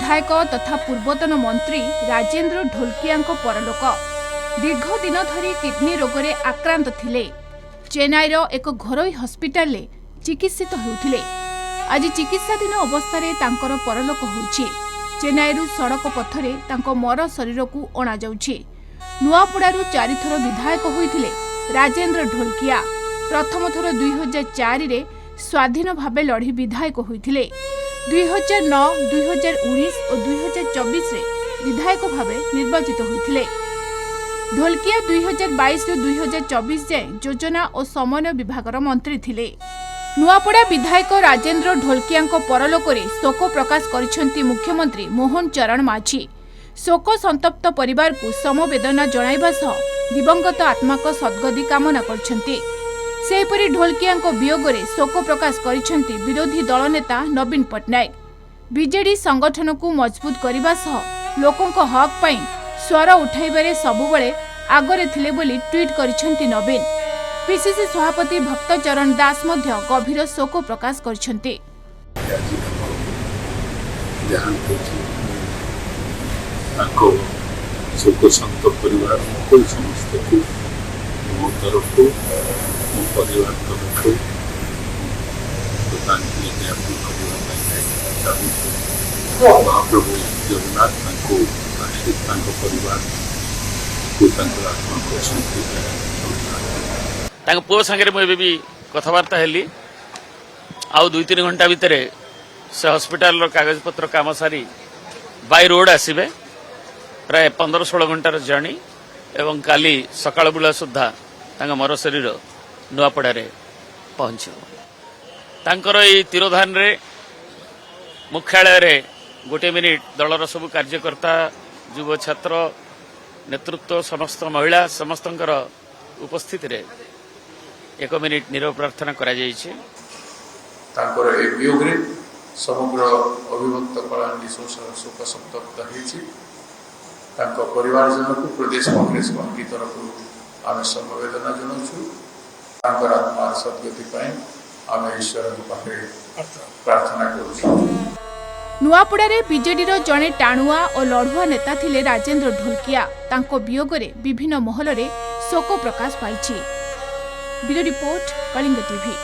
विधायक तथा पूर्वतन मंत्री राजेंद्र ढोलकिया परलोक। दीर्घ दिन धरी किडनी रोगरे आक्रांत थिले। चेन्नईर एक घरोई हस्पिटाल चिकित्सित होउथिले। आज चिकित्साधीन अवस्था तांकर परलोक होइछि। चेन्नईरू सड़क पथरे तांको मर शरीर को अणा जाउछि। नुआपड़ारू 4 थर विधायक होइथिले राजेंद्र ढोलकिया। प्रथम थर 2004 रे स्वाधीन भावे लड़ी विधायक होइथिले। 2009, 2019 और 2024 रे विधायक भावे निर्वाचित होइथिले। ढोलकिया 2022 ରୁ 2024 जाए योजना और समन्वय विभागर मंत्री थिले। नुआपड़ा विधायक राजेंद्र ढोलकिया परलोकरे शोक प्रकाश करिसेंती मुख्यमंत्री मोहन चरण माझी। शोक संतप्त परिवार को समवेदना जणाइबा सह दिवंगत आत्मा को सद्गति कामना करछंती। सेहीपरि ढोलकिया वियोगरे शोक प्रकाश करिसेंती विरोधी दल नेता नवीन पट्टनायक। बीजेडी संगठन को मजबूत करने सह लोकों हक पाई स्वर उठाइबारे सबुबले आगरे थिले बोली ट्वीट करिसेंती नवीन। पीसीसी सभापति भक्तचरण दास मध्य गभीर शोक प्रकाश करिसेंती। शोक संत परिवार को समस्त को मो तरफ को मो परिवार तरफ को महाप्रभु जगन्नाथ परिवार को आत्मा को शांति पुओ सागर मुझे भी कथबार्ता हेली आउ 2-3 घंटा भितर से हॉस्पिटल कागज पत्र काम सारी बाय रोड आसबे। प्राय 15-16 घंटार जर्नी एवं काली सकाळ बेला सुद्धा मर शरीर नुआपड़े पहुंच। तिरोधान रे मुख्यालय रे 1 मिनिट दलर सब कार्यकर्ता युव छात्र नेतृत्व समस्त महिला समस्त उपस्थित रे 1 मिनिट नीरव प्रार्थना करा जायछि। समग्र अभिभक्त कलाहांडी शोक संतप्त होइछि। परिवारजन को प्रदेश कांग्रेस कमिटी तरफ आम समवेदना जनाऊँ। आत्मा सद्गति आम ईश्वर पाखे प्रार्थना करूँ। नुआपड़ारे बीजेडी जड़े टाणुआ और लड़ुआ नेता थिले राजेंद्र ढोलकिया। तांको वियोगरे विभिन्न महल रे शोक प्रकाश पाइछि। Bureau report Kalinga TV.